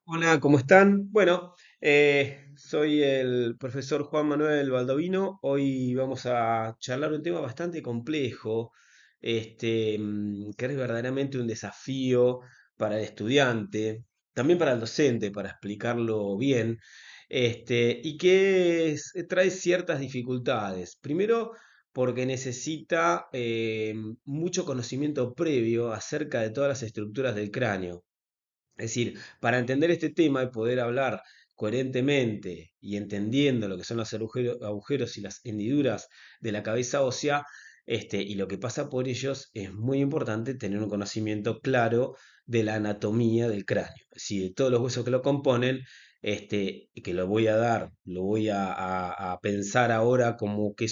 Hola, ¿cómo están? Bueno, soy el profesor Juan Manuel Baldovino. Hoy vamos a charlar un tema bastante complejo, que es verdaderamente un desafío para el estudiante, también para el docente, para explicarlo bien, y trae ciertas dificultades. Primero, porque necesita mucho conocimiento previo acerca de todas las estructuras del cráneo. Es decir, para entender este tema y poder hablar coherentemente y entendiendo lo que son los agujeros y las hendiduras de la cabeza ósea, y lo que pasa por ellos, es muy importante tener un conocimiento claro de la anatomía del cráneo, es decir, de todos los huesos que lo componen, y que lo voy a dar, lo voy a pensar ahora como que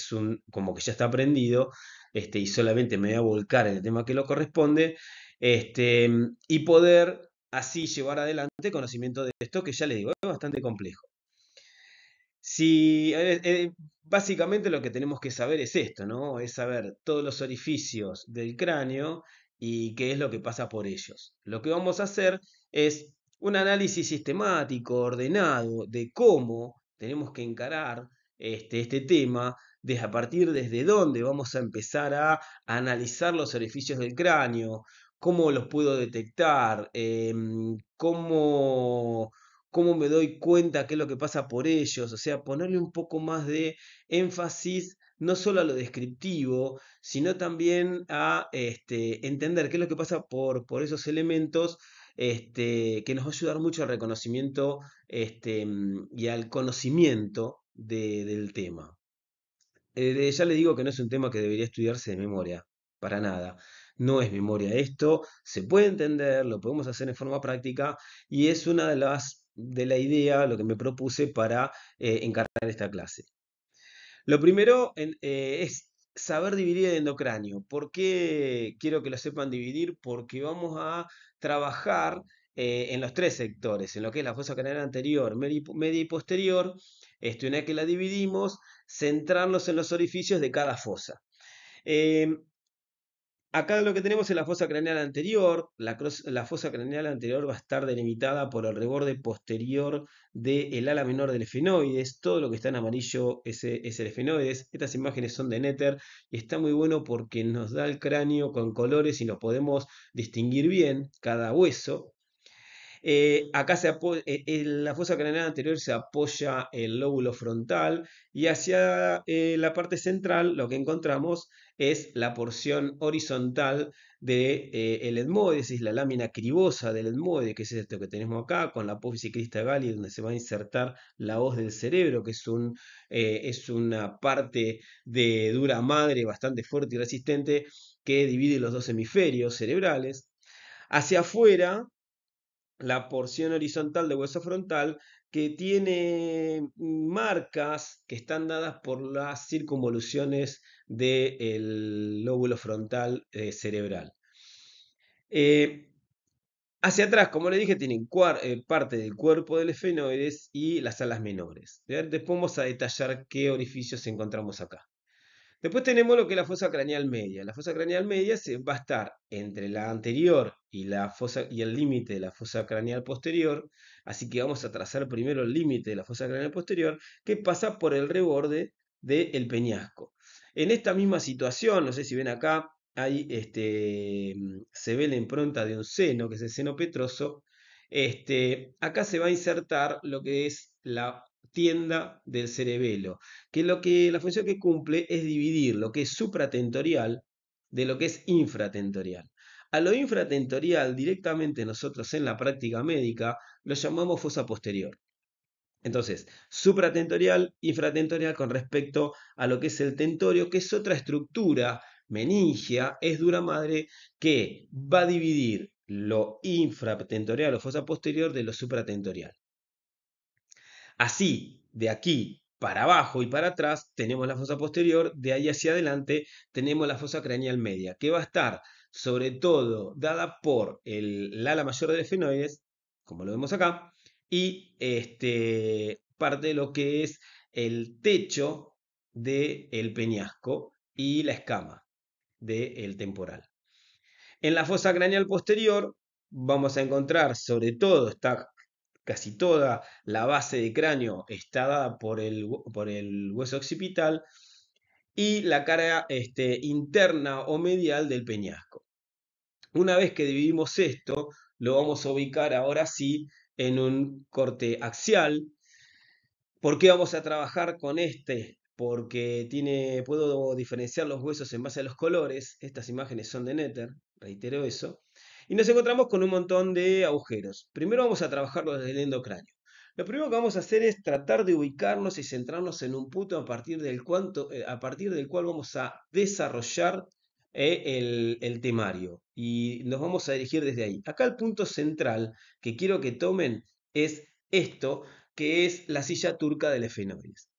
como que ya está aprendido, y solamente me voy a volcar en el tema que lo corresponde, este, y poder así llevar adelante conocimiento de esto que ya les digo, es bastante complejo. Si, básicamente lo que tenemos que saber es esto, ¿no? Es saber todos los orificios del cráneo y qué es lo que pasa por ellos. Lo que vamos a hacer es un análisis sistemático, ordenado, de cómo tenemos que encarar este tema, desde a partir desde dónde vamos a empezar a analizar los orificios del cráneo, cómo los puedo detectar, cómo me doy cuenta qué es lo que pasa por ellos, o sea, ponerle un poco más de énfasis no solo a lo descriptivo, sino también a entender qué es lo que pasa por esos elementos, que nos va a ayudar mucho al reconocimiento, y al conocimiento del tema. Ya les digo que no es un tema que debería estudiarse de memoria, para nada. No es memoria esto, se puede entender, lo podemos hacer en forma práctica y es una de la idea, lo que me propuse para encargar esta clase. Lo primero es saber dividir el endocráneo. ¿Por qué quiero que lo sepan dividir? Porque vamos a trabajar en los tres sectores, en lo que es la fosa craneal anterior, media y posterior. Una vez que la dividimos, centrarnos en los orificios de cada fosa. Eh, Acá lo que tenemos es la fosa craneal anterior. La fosa craneal anterior va a estar delimitada por el reborde posterior del ala menor del efenoides. Todo lo que está en amarillo es el efenoides. Estas imágenes son de Netter y está muy bueno porque nos da el cráneo con colores y nos podemos distinguir bien cada hueso. Acá en la fosa craneal anterior se apoya el lóbulo frontal y hacia la parte central lo que encontramos es la porción horizontal del etmoide, es decir, la lámina cribosa del etmoide, que es esto que tenemos acá, con la apófisis crista galli, donde se va a insertar la hoz del cerebro, que es una parte de dura madre bastante fuerte y resistente que divide los dos hemisferios cerebrales. Hacia afuera, la porción horizontal de hueso frontal, que tiene marcas que están dadas por las circunvoluciones del lóbulo frontal cerebral. Eh, Hacia atrás, como le dije, tienen parte del cuerpo del efenoides y las alas menores. Después vamos a detallar qué orificios encontramos acá. Después tenemos lo que es la fosa craneal media. La fosa craneal media va a estar entre la anterior y el límite de la fosa craneal posterior. Así que vamos a trazar primero el límite de la fosa craneal posterior, que pasa por el reborde del peñasco. En esta misma situación, no sé si ven acá, se ve la impronta de un seno, que es el seno petroso. Acá se va a insertar lo que es la tienda del cerebelo, que la función que cumple es dividir lo que es supratentorial de lo que es infratentorial. A lo infratentorial, directamente nosotros en la práctica médica lo llamamos fosa posterior. Entonces, supratentorial, infratentorial con respecto a lo que es el tentorio, que es otra estructura meningia, es dura madre, que va a dividir lo infratentorial o fosa posterior de lo supratentorial. Así, de aquí para abajo y para atrás tenemos la fosa posterior, de ahí hacia adelante tenemos la fosa craneal media, que va a estar sobre todo dada por el ala mayor del efenoides, como lo vemos acá, y parte de lo que es el techo del peñasco y la escama del temporal. En la fosa craneal posterior vamos a encontrar sobre todo, está casi toda la base de cráneo está dada por el hueso occipital y la cara interna o medial del peñasco. Una vez que dividimos esto, lo vamos a ubicar ahora sí en un corte axial. ¿Por qué vamos a trabajar con este? Porque puedo diferenciar los huesos en base a los colores. Estas imágenes son de Netter, reitero eso. Y nos encontramos con un montón de agujeros. Primero vamos a trabajarlo desde el endocráneo. Lo primero que vamos a hacer es tratar de ubicarnos y centrarnos en un punto a partir del cual vamos a desarrollar el temario. Y nos vamos a dirigir desde ahí. Acá el punto central que quiero que tomen es esto, que es la silla turca del efenoides.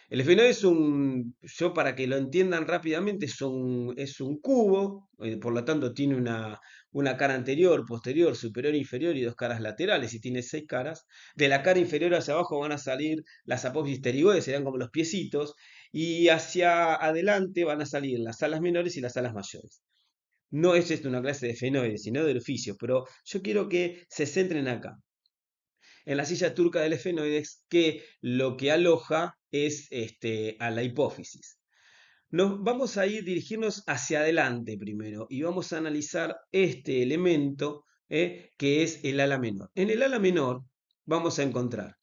El efenoide yo para que lo entiendan rápidamente, es un cubo, por lo tanto tiene una cara anterior, posterior, superior, inferior y dos caras laterales y tiene 6 caras. De la cara inferior hacia abajo van a salir las apófisis pterigoides, serán como los piecitos, y hacia adelante van a salir las alas menores y las alas mayores. No es esto una clase de efenoide, sino de orificios, pero yo quiero que se centren acá en la silla turca del efenoides, que lo que aloja es a la hipófisis. Vamos a dirigirnos hacia adelante primero y vamos a analizar este elemento que es el ala menor. En el ala menor vamos a encontrar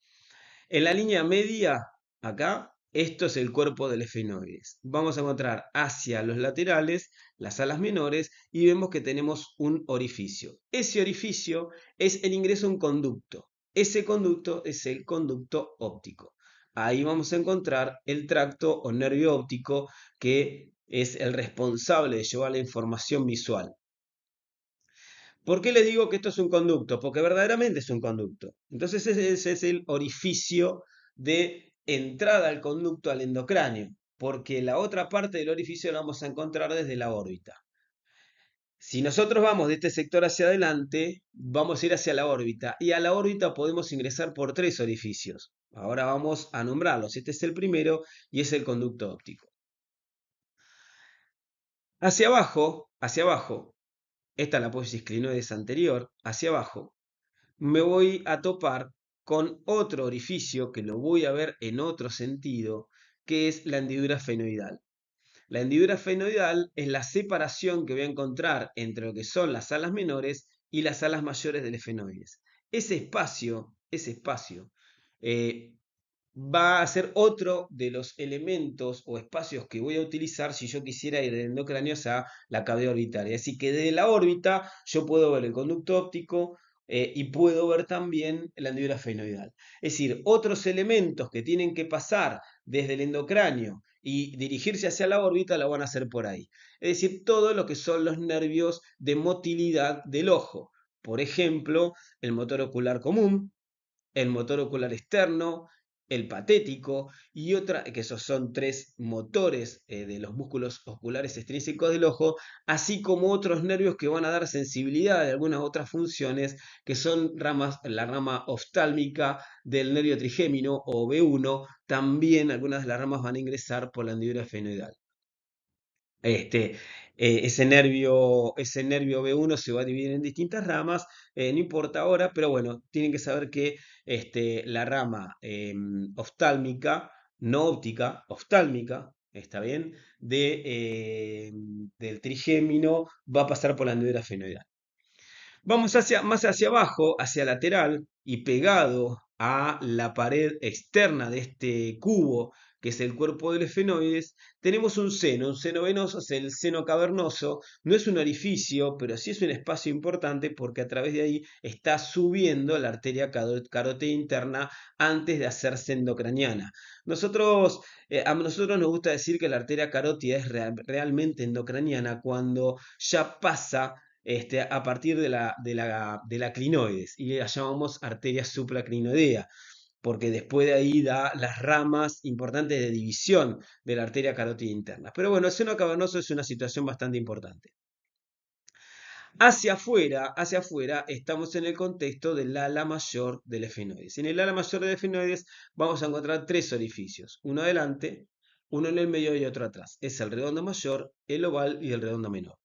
en la línea media, acá, esto es el cuerpo del efenoides. Vamos a encontrar hacia los laterales las alas menores y vemos que tenemos un orificio. Ese orificio es el ingreso a un conducto. Ese conducto es el conducto óptico. Ahí vamos a encontrar el tracto o nervio óptico que es el responsable de llevar la información visual. ¿Por qué les digo que esto es un conducto? Porque verdaderamente es un conducto. Entonces ese es el orificio de entrada al conducto al endocráneo, porque la otra parte del orificio la vamos a encontrar desde la órbita. Si nosotros vamos de este sector hacia adelante, vamos a ir hacia la órbita, y a la órbita podemos ingresar por 3 orificios. Ahora vamos a nombrarlos. Este es el primero y es el conducto óptico. Hacia abajo, esta es la apófisis clinoides anterior, hacia abajo, me voy a topar con otro orificio que lo voy a ver en otro sentido, que es la hendidura fenoidal. La hendidura fenoidal es la separación que voy a encontrar entre lo que son las alas menores y las alas mayores del efenoides. Ese espacio eh, va a ser otro de los elementos o espacios que voy a utilizar si yo quisiera ir del endocráneo a la cavidad orbitaria. Así que desde la órbita yo puedo ver el conducto óptico y puedo ver también la hendidura fenoidal. Es decir, otros elementos que tienen que pasar desde el endocráneo y dirigirse hacia la órbita lo van a hacer por ahí. Es decir, todo lo que son los nervios de motilidad del ojo. Por ejemplo, el motor ocular común, el motor ocular externo, el patético y otra, que esos son 3 motores de los músculos oculares extrínsecos del ojo, así como otros nervios que van a dar sensibilidad de algunas otras funciones, que son la rama oftálmica del nervio trigémino o B1, también algunas de las ramas van a ingresar por la hendidura fenoidal. Este, ese nervio B1 se va a dividir en distintas ramas, no importa ahora, pero bueno, tienen que saber que la rama oftálmica, no óptica, oftálmica, está bien, del trigémino va a pasar por la hendidura fenoidal. Vamos más hacia abajo, hacia lateral y pegado a la pared externa de este cubo, que es el cuerpo del efenoides, tenemos un seno venoso, es el seno cavernoso, no es un orificio, pero sí es un espacio importante porque a través de ahí está subiendo la arteria carótida interna antes de hacerse endocraniana. A nosotros nos gusta decir que la arteria carótida es realmente endocraniana cuando ya pasa a partir de la clinoides y la llamamos arteria supraclinoidea, porque después de ahí da las ramas importantes de división de la arteria carótida interna. Pero bueno, el seno cavernoso es una situación bastante importante. Hacia afuera estamos en el contexto del ala mayor del efenoides. En el ala mayor del efenoides vamos a encontrar 3 orificios, uno adelante, uno en el medio y otro atrás. Es el redondo mayor, el oval y el redondo menor.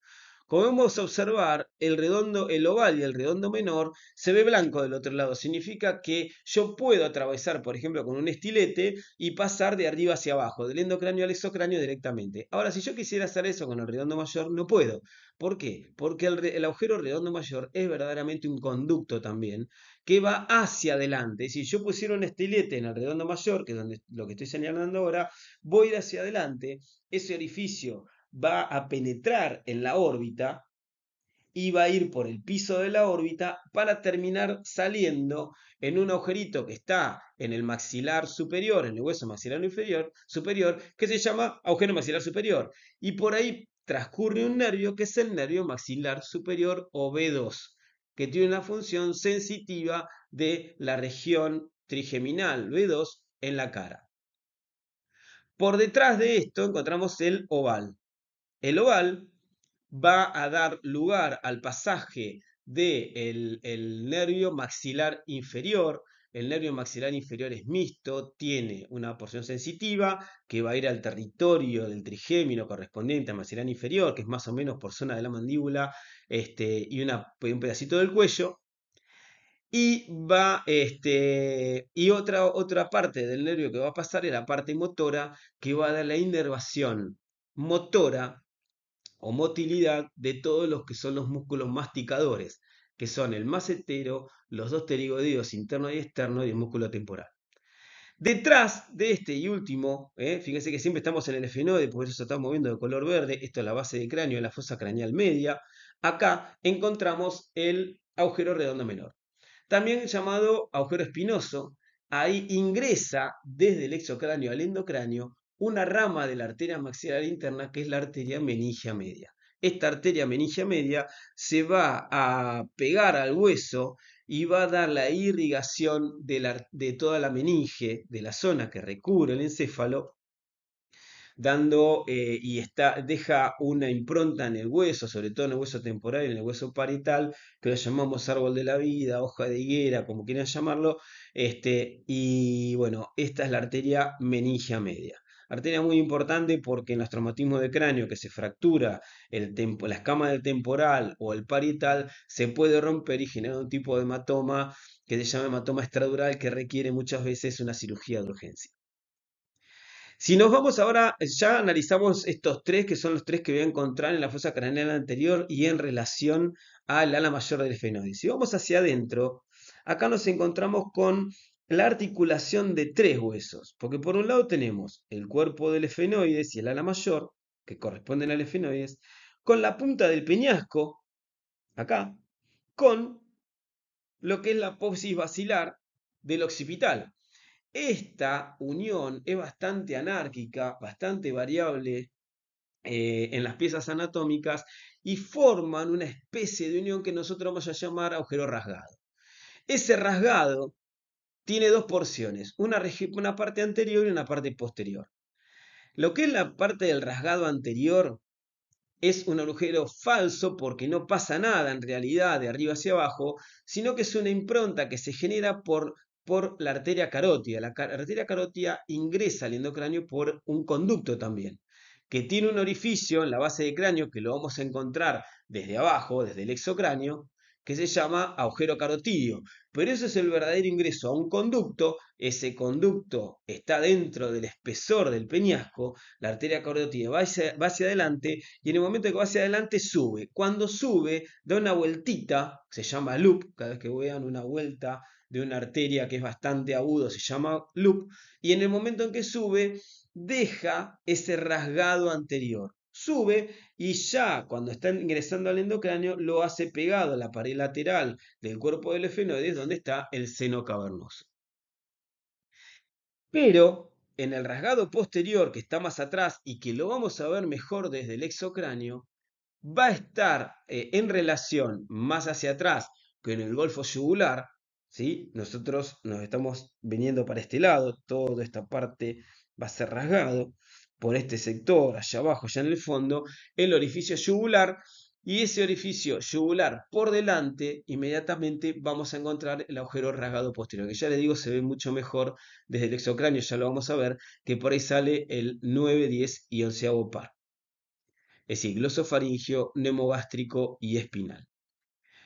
Como vamos a observar, el redondo, el oval y el redondo menor se ve blanco del otro lado. Significa que yo puedo atravesar, por ejemplo, con un estilete y pasar de arriba hacia abajo, del endocráneo al exocráneo directamente. Ahora, si yo quisiera hacer eso con el redondo mayor, no puedo. ¿Por qué? Porque el agujero redondo mayor es verdaderamente un conducto también que va hacia adelante. Si yo pusiera un estilete en el redondo mayor, que es donde, lo que estoy señalando ahora, voy a ir hacia adelante, ese orificio va a penetrar en la órbita y va a ir por el piso de la órbita para terminar saliendo en un agujerito que está en el maxilar superior, en el hueso maxilar inferior, superior, que se llama agujero maxilar superior. Y por ahí transcurre un nervio que es el nervio maxilar superior o B2, que tiene una función sensitiva de la región trigeminal B2 en la cara. Por detrás de esto encontramos el oval. El oval va a dar lugar al pasaje del el nervio maxilar inferior. El nervio maxilar inferior es mixto, tiene una porción sensitiva que va a ir al territorio del trigémino correspondiente al maxilar inferior, que es más o menos por zona de la mandíbula y un pedacito del cuello. Y otra parte del nervio que va a pasar es la parte motora, que va a dar la inervación motora o motilidad de todos los que son los músculos masticadores, que son el macetero, los dos pterigoideos interno y externo y el músculo temporal. Detrás de este y último, fíjense que siempre estamos en el efenoide, por eso se está moviendo de color verde, esto es la base de cráneo, la fosa craneal media. Acá encontramos el agujero redondo menor, también llamado agujero espinoso. Ahí ingresa desde el exocráneo al endocráneo una rama de la arteria maxilar interna que es la arteria meningia media. Esta arteria meningia media se va a pegar al hueso y va a dar la irrigación de toda la meninge, de la zona que recubre el encéfalo, dando deja una impronta en el hueso, sobre todo en el hueso temporal y en el hueso parietal, que lo llamamos árbol de la vida, hoja de higuera, como quieran llamarlo. Y bueno, esta es la arteria meningia media. Arteria muy importante porque en los traumatismos de cráneo que se fractura la escama del temporal o el parietal, se puede romper y generar un tipo de hematoma que se llama hematoma extradural, que requiere muchas veces una cirugía de urgencia. Si nos vamos ahora, ya analizamos estos tres, que son los tres que voy a encontrar en la fosa craneal anterior y en relación al ala mayor del efenoide. Si vamos hacia adentro, acá nos encontramos con la articulación de tres huesos, porque por un lado tenemos el cuerpo del efenoides y el ala mayor, que corresponden al efenoides, con la punta del peñasco, acá, con lo que es la apófisis basilar del occipital. Esta unión es bastante anárquica, bastante variable en las piezas anatómicas y forman una especie de unión que nosotros vamos a llamar agujero rasgado. Ese rasgado tiene dos porciones, una parte anterior y una parte posterior. Lo que es la parte del rasgado anterior es un agujero falso porque no pasa nada en realidad de arriba hacia abajo, sino que es una impronta que se genera por la arteria carótida. La arteria carótida ingresa al endocráneo por un conducto también, que tiene un orificio en la base del cráneo que lo vamos a encontrar desde abajo, desde el exocráneo, que se llama agujero carotídeo. Pero eso es el verdadero ingreso a un conducto. Ese conducto está dentro del espesor del peñasco. La arteria carótida va hacia adelante y en el momento que va hacia adelante sube. Cuando sube, da una vueltita, se llama loop. Cada vez que vean una vuelta de una arteria que es bastante agudo, se llama loop. Y en el momento en que sube, deja ese rasgado anterior. Sube y ya cuando está ingresando al endocráneo lo hace pegado a la pared lateral del cuerpo del efenoides donde está el seno cavernoso. Pero en el rasgado posterior que está más atrás y que lo vamos a ver mejor desde el exocráneo, va a estar en relación más hacia atrás que en el golfo yugular. ¿Sí? Nosotros nos estamos viniendo para este lado, toda esta parte va a ser rasgado por este sector, allá abajo, allá en el fondo, el orificio yugular, y ese orificio yugular por delante, inmediatamente vamos a encontrar el agujero rasgado posterior, que ya les digo, se ve mucho mejor desde el exocráneo, ya lo vamos a ver, que por ahí sale el 9, 10 y 11º par. es decir, glosofaringio, neumogástrico y espinal.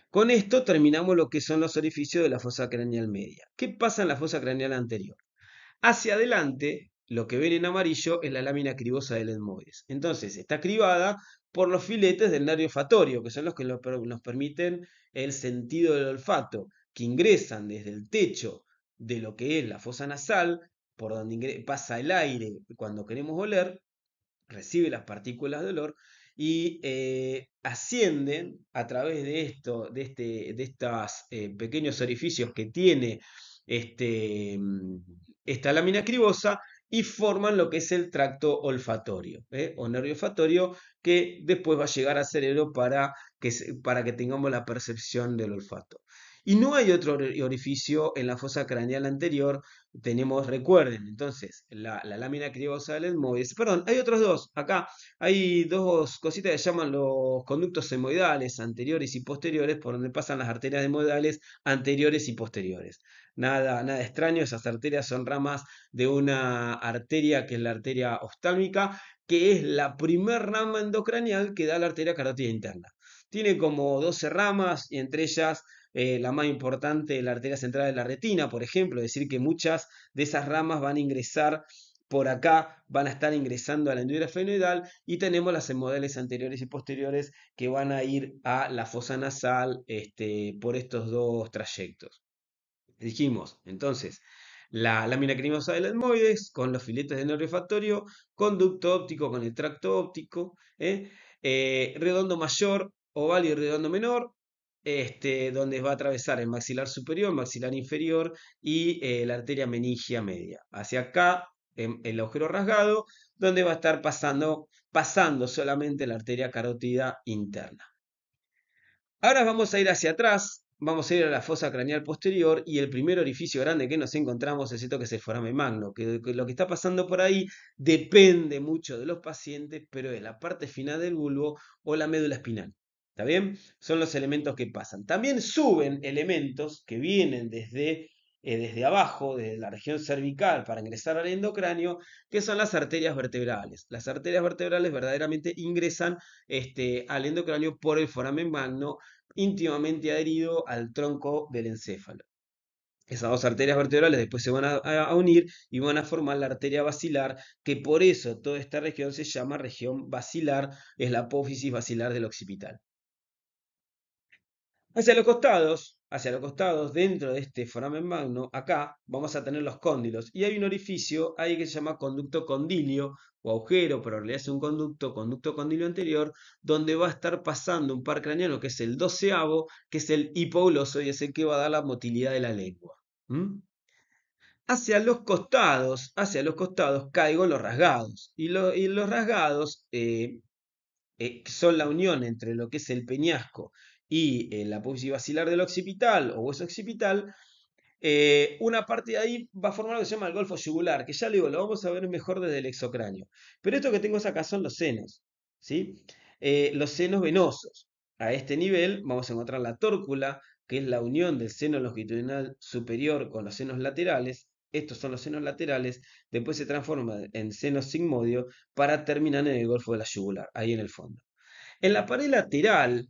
Con esto terminamos lo que son los orificios de la fosa craneal media. ¿Qué pasa en la fosa craneal anterior? Hacia adelante, lo que ven en amarillo es la lámina cribosa del etmoides. Entonces, está cribada por los filetes del nervio olfatorio, que son los que nos permiten el sentido del olfato, que ingresan desde el techo de lo que es la fosa nasal, por donde pasa el aire cuando queremos oler, recibe las partículas de olor y ascienden a través de estos pequeños orificios que tiene esta lámina cribosa y forman lo que es el tracto olfatorio o nervio olfatorio que después va a llegar al cerebro para que tengamos la percepción del olfato. Y no hay otro orificio en la fosa craneal anterior. Tenemos, recuerden, entonces, la lámina cribosa del etmoides. Perdón, hay otros dos. Acá hay dos cositas que se llaman los conductos etmoidales, anteriores y posteriores, por donde pasan las arterias etmoidales anteriores y posteriores. Nada extraño, esas arterias son ramas de una arteria que es la arteria oftálmica, que es la primer rama endocranial que da la arteria carótida interna. Tiene como 12 ramas y entre ellas la más importante, la arteria central de la retina, por ejemplo, es decir que muchas de esas ramas van a ingresar por acá, van a estar ingresando a la hendidura esfenoidal y tenemos las hemodales anteriores y posteriores que van a ir a la fosa nasal por estos dos trayectos. Dijimos, entonces, la lámina crinosa del etmoides con los filetes de nervio olfatorio, conducto óptico con el tracto óptico, redondo mayor, oval y redondo menor, donde va a atravesar el maxilar superior, maxilar inferior y la arteria meningia media. Hacia acá, el agujero rasgado, donde va a estar pasando solamente la arteria carótida interna. Ahora vamos a ir hacia atrás, vamos a ir a la fosa craneal posterior y el primer orificio grande que nos encontramos es esto que es el foramen magno, que lo que está pasando por ahí depende mucho de los pacientes, pero es la parte final del bulbo o la médula espinal. ¿Está bien? Son los elementos que pasan. También suben elementos que vienen desde abajo, desde la región cervical, para ingresar al endocráneo, que son las arterias vertebrales. Las arterias vertebrales verdaderamente ingresan al endocráneo por el foramen magno, íntimamente adherido al tronco del encéfalo. Esas dos arterias vertebrales después se van a unir y van a formar la arteria basilar, que por eso toda esta región se llama región basilar, es la apófisis basilar del occipital. Hacia los costados, dentro de este foramen magno, acá vamos a tener los cóndilos. Y hay un orificio ahí que se llama conducto condilio o agujero, pero en realidad es un conducto condilio anterior, donde va a estar pasando un par craneano que es el 12avo, que es el hipogloso y es el que va a dar la motilidad de la lengua. ¿Mm? Hacia los costados caigo los rasgados. Y los rasgados son la unión entre lo que es el peñasco y la apófisis basilar del occipital o hueso occipital. Una parte de ahí va a formar lo que se llama el golfo yugular, que ya le digo, lo vamos a ver mejor desde el exocráneo. Pero esto que tengo acá son los senos, ¿sí? Los senos venosos. A este nivel vamos a encontrar la tórcula, que es la unión del seno longitudinal superior con los senos laterales. Estos son los senos laterales, después se transforma en seno sigmodio para terminar en el golfo de la yugular, ahí en el fondo. En la pared lateral,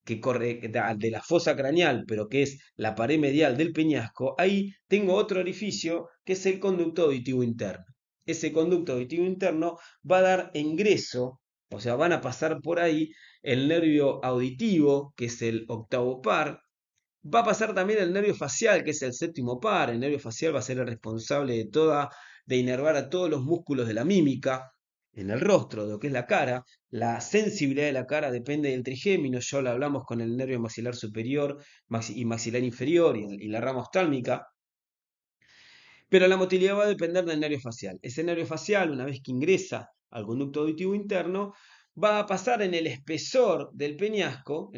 que corre de la fosa craneal, pero que es la pared medial del peñasco, ahí tengo otro orificio que es el conducto auditivo interno. Ese conducto auditivo interno va a dar ingreso, o sea, van a pasar por ahí el nervio auditivo, que es el octavo par. Va a pasar también el nervio facial, que es el séptimo par. El nervio facial va a ser el responsable de inervar a todos los músculos de la mímica en el rostro, de lo que es la cara. La sensibilidad de la cara depende del trigémino. Ya lo hablamos con el nervio maxilar superior y maxilar inferior y la rama oftálmica. Pero la motilidad va a depender del nervio facial. Ese nervio facial, una vez que ingresa al conducto auditivo interno, va a pasar en el espesor del peñasco,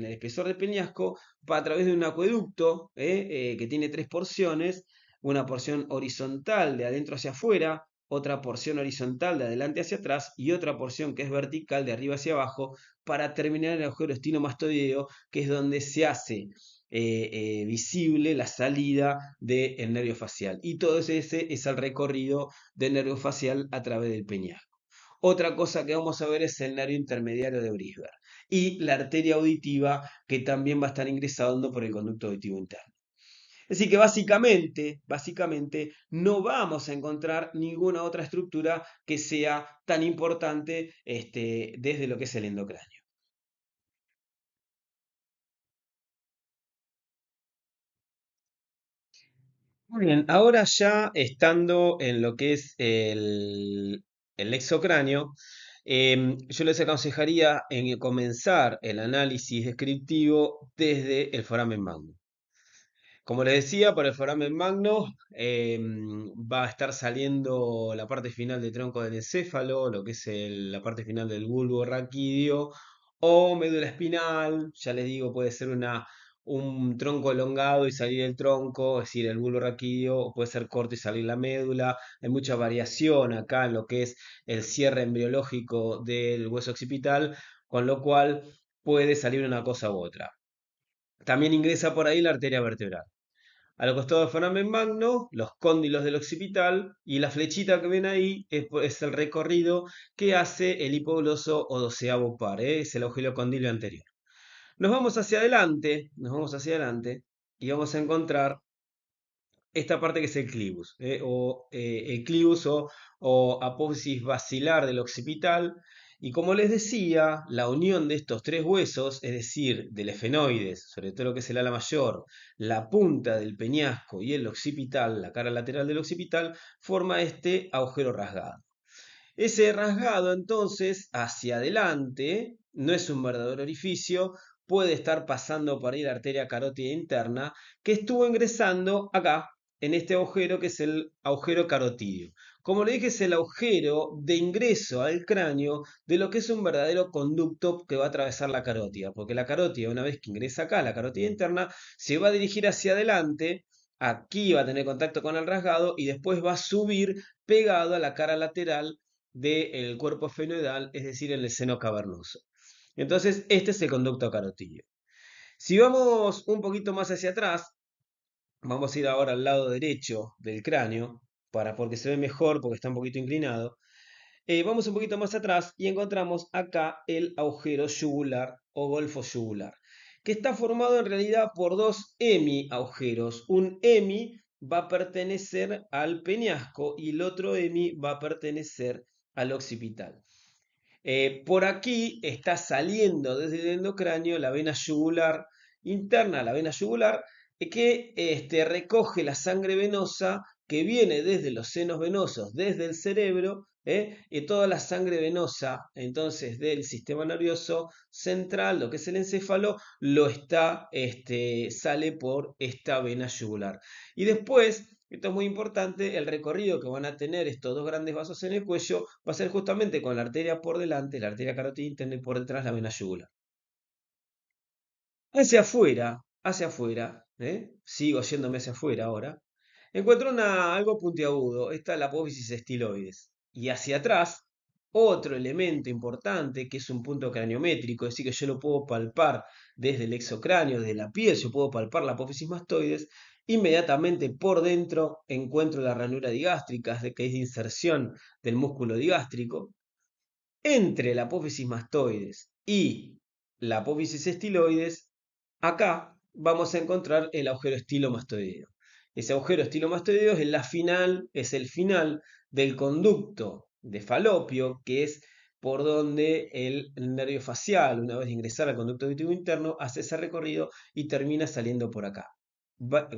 va a través de un acueducto que tiene tres porciones, una porción horizontal de adentro hacia afuera, otra porción horizontal de adelante hacia atrás y otra porción que es vertical de arriba hacia abajo, para terminar en el agujero estinomastoideo, que es donde se hace visible la salida del nervio facial. Y todo ese es el recorrido del nervio facial a través del peñasco. Otra cosa que vamos a ver es el nervio intermediario de Brisbane y la arteria auditiva que también va a estar ingresando por el conducto auditivo interno. Es decir, que básicamente no vamos a encontrar ninguna otra estructura que sea tan importante desde lo que es el endocráneo. Muy bien, ahora ya estando en lo que es el exocráneo, yo les aconsejaría en comenzar el análisis descriptivo desde el foramen magno. Como les decía, por el foramen magno va a estar saliendo la parte final del tronco del encéfalo, lo que es la parte final del bulbo raquídeo o médula espinal. Ya les digo, puede ser un tronco elongado y salir el tronco, es decir, el bulbo raquídeo, o puede ser corto y salir la médula. Hay mucha variación acá en lo que es el cierre embriológico del hueso occipital, con lo cual puede salir una cosa u otra. También ingresa por ahí la arteria vertebral. A los costados del foramen magno, los cóndilos del occipital y la flechita que ven ahí es el recorrido que hace el hipogloso o doceavo par, es el agujero condilio anterior. Nos vamos hacia adelante y vamos a encontrar esta parte que es el clivus, el clivus o apófisis basilar del occipital. Y como les decía, la unión de estos tres huesos, es decir, del efenoides, sobre todo lo que es el ala mayor, la punta del peñasco y el occipital, la cara lateral del occipital, forma este agujero rasgado. Ese rasgado entonces hacia adelante no es un verdadero orificio, puede estar pasando por ahí la arteria carótida interna que estuvo ingresando acá en este agujero que es el agujero carotídeo. Como le dije, es el agujero de ingreso al cráneo de lo que es un verdadero conducto que va a atravesar la carótida, porque la carótida, una vez que ingresa acá, la carótida interna, se va a dirigir hacia adelante, aquí va a tener contacto con el rasgado y después va a subir pegado a la cara lateral del cuerpo esfenoidal, es decir, en el seno cavernoso. Entonces, este es el conducto carotídeo. Si vamos un poquito más hacia atrás, vamos a ir ahora al lado derecho del cráneo, porque se ve mejor, porque está un poquito inclinado. Vamos un poquito más atrás y encontramos acá el agujero yugular o golfo yugular, que está formado en realidad por dos hemiagujeros. Un hemi va a pertenecer al peñasco y el otro hemi va a pertenecer al occipital. Por aquí está saliendo desde el endocráneo la vena yugular interna, la vena yugular, que recoge la sangre venosa que viene desde los senos venosos, desde el cerebro, y toda la sangre venosa entonces del sistema nervioso central, lo que es el encéfalo, sale por esta vena yugular. Y después, esto es muy importante, el recorrido que van a tener estos dos grandes vasos en el cuello va a ser justamente con la arteria por delante, la arteria carótida interna y por detrás la vena yugular. Hacia afuera, sigo yéndome hacia afuera ahora, encuentro algo puntiagudo, esta es la apófisis estiloides. Y hacia atrás, otro elemento importante que es un punto craniométrico, es decir, que yo lo puedo palpar desde el exocráneo, desde la piel, yo puedo palpar la apófisis mastoides. Inmediatamente por dentro encuentro la ranura digástrica, que es de inserción del músculo digástrico. Entre la apófisis mastoides y la apófisis estiloides, acá vamos a encontrar el agujero estilomastoideo. Ese agujero estilomastoideo es el final del conducto de Falopio, que es por donde el nervio facial, una vez ingresar al conducto auditivo interno, hace ese recorrido y termina saliendo por acá.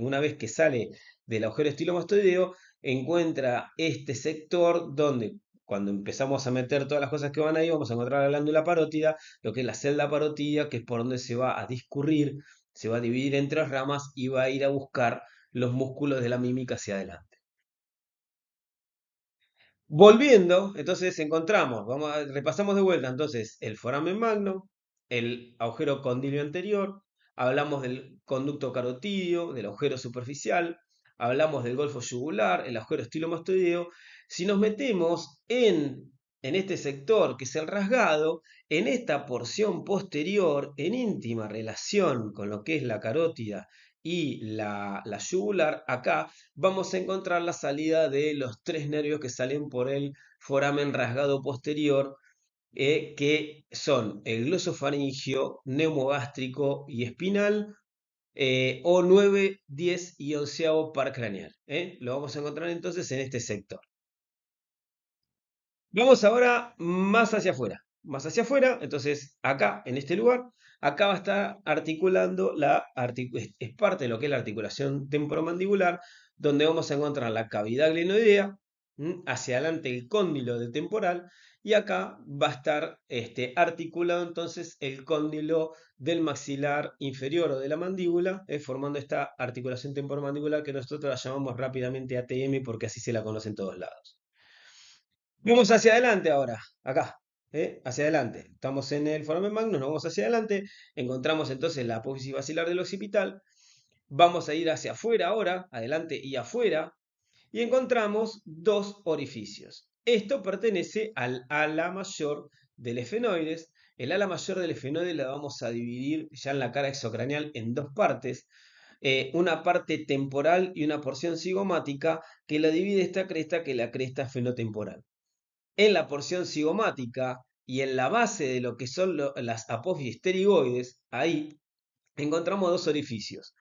Una vez que sale del agujero estilomastoideo, encuentra este sector donde cuando empezamos a meter todas las cosas que van ahí, vamos a encontrar la glándula parótida, lo que es la celda parótida, que es por donde se va a discurrir, se va a dividir en tres ramas y va a ir a buscar los músculos de la mímica hacia adelante. Volviendo, entonces encontramos, repasamos de vuelta entonces el foramen magno, el agujero condilio anterior, hablamos del conducto carotídeo, del agujero superficial, hablamos del golfo yugular, el agujero estilomastoideo. Si nos metemos en este sector que es el rasgado, en esta porción posterior, en íntima relación con lo que es la carótida y la yugular, acá vamos a encontrar la salida de los tres nervios que salen por el foramen rasgado posterior, que son el glosofaringio, neumogástrico y espinal, o 9, 10 y 11º par craneal. Lo vamos a encontrar entonces en este sector. Vamos ahora más hacia afuera. Más hacia afuera, entonces acá, en este lugar, acá va a estar articulando es parte de lo que es la articulación temporomandibular, donde vamos a encontrar la cavidad glenoidea, hacia adelante el cóndilo de temporal, y acá va a estar articulado entonces el cóndilo del maxilar inferior o de la mandíbula, formando esta articulación temporomandibular que nosotros la llamamos rápidamente ATM porque así se la conoce en todos lados. Vamos hacia adelante ahora, acá, hacia adelante. Estamos en el foramen magnum, nos vamos hacia adelante, encontramos entonces la apófisis basilar del occipital, vamos a ir hacia afuera ahora, adelante y afuera, y encontramos dos orificios. Esto pertenece al ala mayor del efenoides. El ala mayor del efenoides la vamos a dividir ya en la cara exocraneal en dos partes. Una parte temporal y una porción cigomática que la divide esta cresta, que es la cresta fenotemporal. En la porción cigomática y en la base de lo que son las apófisis pterigoides, ahí encontramos dos orificios.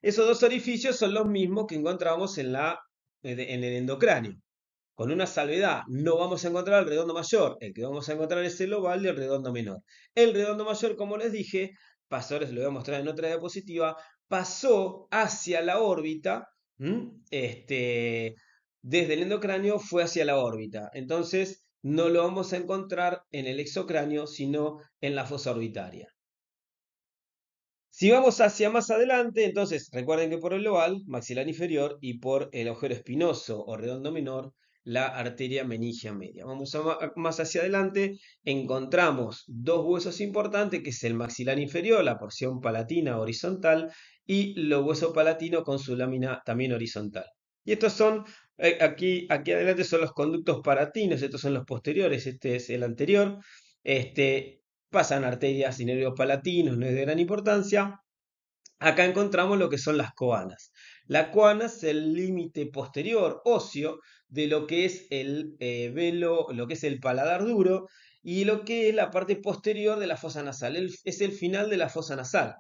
Esos dos orificios son los mismos que encontramos en el endocráneo. Con una salvedad, no vamos a encontrar el redondo mayor, el que vamos a encontrar es el oval y el redondo menor. El redondo mayor, como les dije, pasó, les lo voy a mostrar en otra diapositiva, pasó hacia la órbita, desde el endocráneo fue hacia la órbita. Entonces, no lo vamos a encontrar en el exocráneo, sino en la fosa orbitaria. Si vamos hacia más adelante, entonces recuerden que por el oval, maxilar inferior, y por el agujero espinoso o redondo menor, la arteria meningia media. Vamos más hacia adelante, encontramos dos huesos importantes, que es el maxilar inferior, la porción palatina horizontal, y los huesos palatinos con su lámina también horizontal. Y estos son, aquí adelante son los conductos palatinos, estos son los posteriores, este es el anterior. Pasan arterias y nervios palatinos, no es de gran importancia. Acá encontramos lo que son las coanas. La coana es el límite posterior óseo de lo que es el velo, lo que es el paladar duro, y lo que es la parte posterior de la fosa nasal. Es el final de la fosa nasal.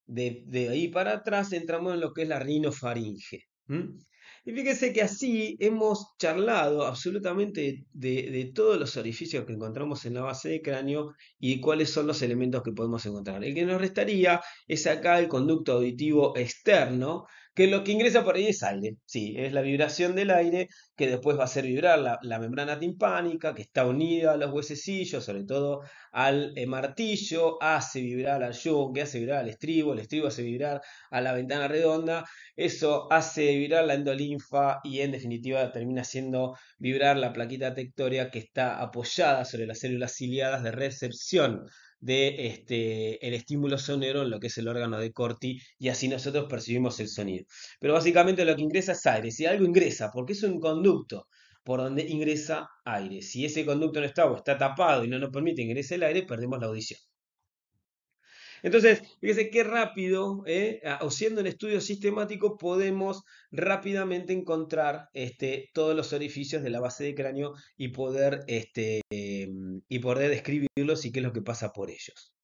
De ahí para atrás entramos en lo que es la rinofaringe. Y fíjense que así hemos charlado absolutamente de todos los orificios que encontramos en la base de cráneo y cuáles son los elementos que podemos encontrar. El que nos restaría es acá el conducto auditivo externo, que lo que ingresa por ahí es aire. Sí, es la vibración del aire que después va a hacer vibrar la membrana timpánica, que está unida a los huesecillos, sobre todo al martillo, hace vibrar al yunque, hace vibrar al estribo, el estribo hace vibrar a la ventana redonda, eso hace vibrar la endolinfa y en definitiva termina haciendo vibrar la plaquita tectórea que está apoyada sobre las células ciliadas de recepción de el estímulo sonoro en lo que es el órgano de Corti, y así nosotros percibimos el sonido. Pero básicamente lo que ingresa es aire. Si algo ingresa, porque es un conducto por donde ingresa aire. Si ese conducto no está o está tapado y no nos permite ingresar el aire, perdemos la audición. Entonces, fíjense qué rápido, o siendo un estudio sistemático, podemos rápidamente encontrar todos los orificios de la base de cráneo y poder describirlos y qué es lo que pasa por ellos.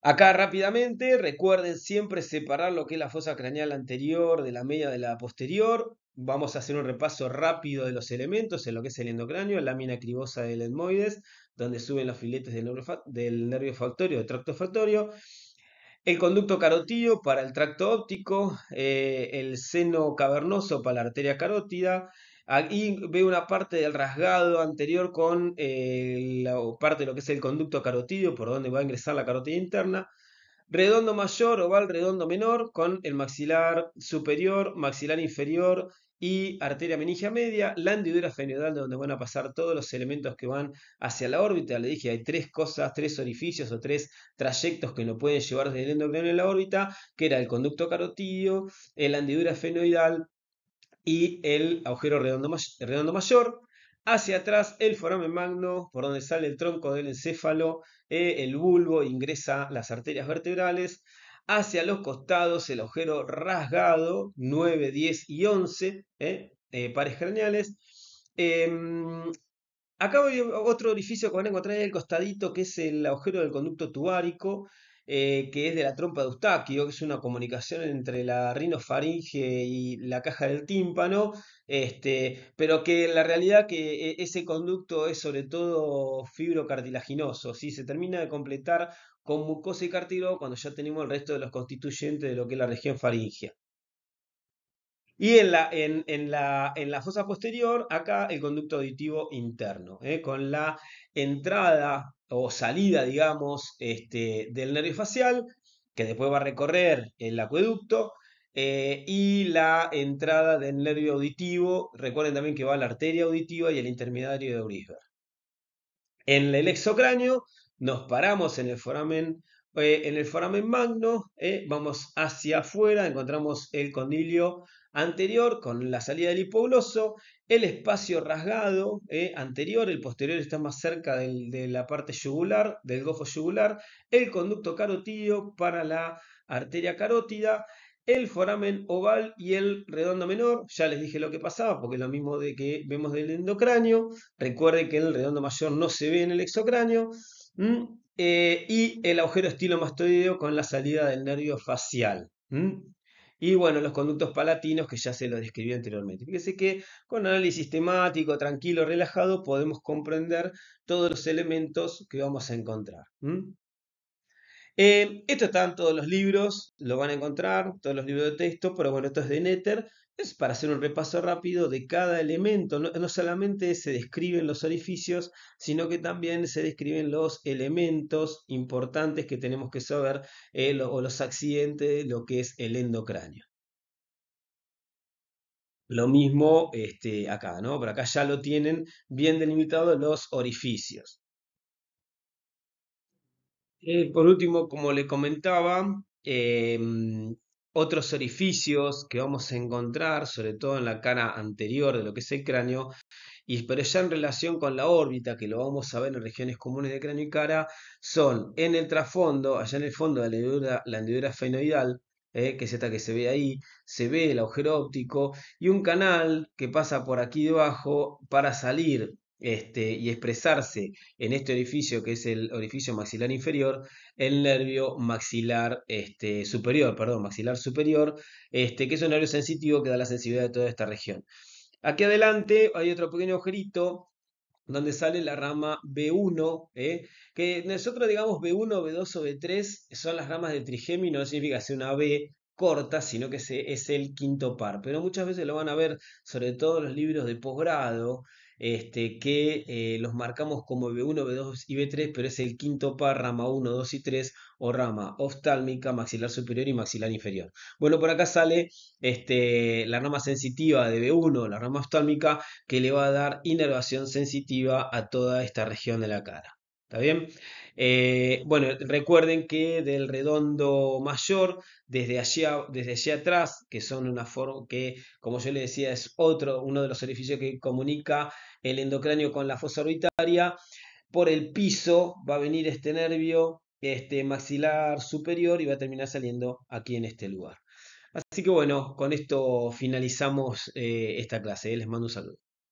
Acá rápidamente, recuerden siempre separar lo que es la fosa craneal anterior de la media de la posterior. Vamos a hacer un repaso rápido de los elementos en lo que es el endocráneo, lámina cribosa del etmoides, donde suben los filetes del nervio olfactorio, del tracto olfactorio. El conducto carotídeo para el tracto óptico, el seno cavernoso para la arteria carótida. Ahí veo una parte del rasgado anterior con la parte de lo que es el conducto carotídeo, por donde va a ingresar la carótida interna. Redondo mayor, oval, redondo menor, con el maxilar superior, maxilar inferior y arteria meningia media, la hendidura fenoidal de donde van a pasar todos los elementos que van hacia la órbita. Le dije, hay tres cosas, tres orificios o tres trayectos que nos pueden llevar desde el endocráneo a la órbita, que era el conducto carotídeo, la hendidura fenoidal y el agujero redondo mayor. Hacia atrás el foramen magno, por donde sale el tronco del encéfalo, el bulbo, ingresa las arterias vertebrales. hacia los costados el agujero rasgado, 9, 10 y 11, pares craneales. Em, Acá hay otro orificio que van a encontrar en el costadito, que es el agujero del conducto tubárico, que es de la trompa de Eustaquio, que es una comunicación entre la rinofaringe y la caja del tímpano, pero que en la realidad que ese conducto es sobre todo fibrocartilaginoso, ¿sí? Se termina de completar con mucosa y cartílago cuando ya tenemos el resto de los constituyentes de lo que es la región faríngea. Y en la fosa posterior, acá el conducto auditivo interno, con la entrada o salida, digamos, del nervio facial, que después va a recorrer el acueducto, y la entrada del nervio auditivo. Recuerden también que va la arteria auditiva y el intermediario de Brisbane. En el exocráneo nos paramos en el foramen magno, vamos hacia afuera, encontramos el condilio anterior con la salida del hipogloso, el espacio rasgado anterior, el posterior está más cerca de la parte yugular, del gofo yugular, el conducto carotídeo para la arteria carótida, el foramen oval y el redondo menor. Ya les dije lo que pasaba, porque es lo mismo de que vemos del endocráneo. Recuerden que el redondo mayor no se ve en el exocráneo. Y el agujero estilomastoideo con la salida del nervio facial. Y bueno, los conductos palatinos que ya se los describí anteriormente. Fíjense que con análisis temático, tranquilo, relajado, podemos comprender todos los elementos que vamos a encontrar. Esto está en todos los libros, lo van a encontrar, todos los libros de texto, pero bueno, esto es de Netter, es para hacer un repaso rápido de cada elemento. No solamente se describen los orificios, sino que también se describen los elementos importantes que tenemos que saber, o los accidentes de lo que es el endocráneo. Lo mismo acá, ¿no? Por acá ya lo tienen bien delimitados los orificios. Por último, como le comentaba, otros orificios que vamos a encontrar, sobre todo en la cara anterior de lo que es el cráneo, pero ya en relación con la órbita, que lo vamos a ver en regiones comunes de cráneo y cara, son en el trasfondo, allá en el fondo de la hendidura esfenoidal, que es esta que se ve ahí, se ve el agujero óptico y un canal que pasa por aquí debajo para salir y expresarse en este orificio, que es el orificio maxilar inferior, el nervio maxilar superior, perdón, maxilar superior, que es un nervio sensitivo que da la sensibilidad de toda esta región. Aquí adelante hay otro pequeño agujerito donde sale la rama B1, que nosotros digamos B1, B2 o B3 son las ramas de trigémino, no significa que sea una B corta, sino que es el quinto par. Pero muchas veces lo van a ver, sobre todo en los libros de posgrado, que los marcamos como B1, B2 y B3, pero es el quinto par, rama 1, 2 y 3, o rama oftálmica, maxilar superior y maxilar inferior. Bueno, por acá sale la rama sensitiva de B1, la rama oftálmica, que le va a dar inervación sensitiva a toda esta región de la cara. ¿Está bien? Bueno, recuerden que del redondo mayor, desde allí atrás, que son una forma que, como yo les decía, es uno de los orificios que comunica el endocráneo con la fosa orbitaria, por el piso va a venir este nervio maxilar superior y va a terminar saliendo aquí en este lugar. Así que bueno, con esto finalizamos esta clase. Les mando un saludo.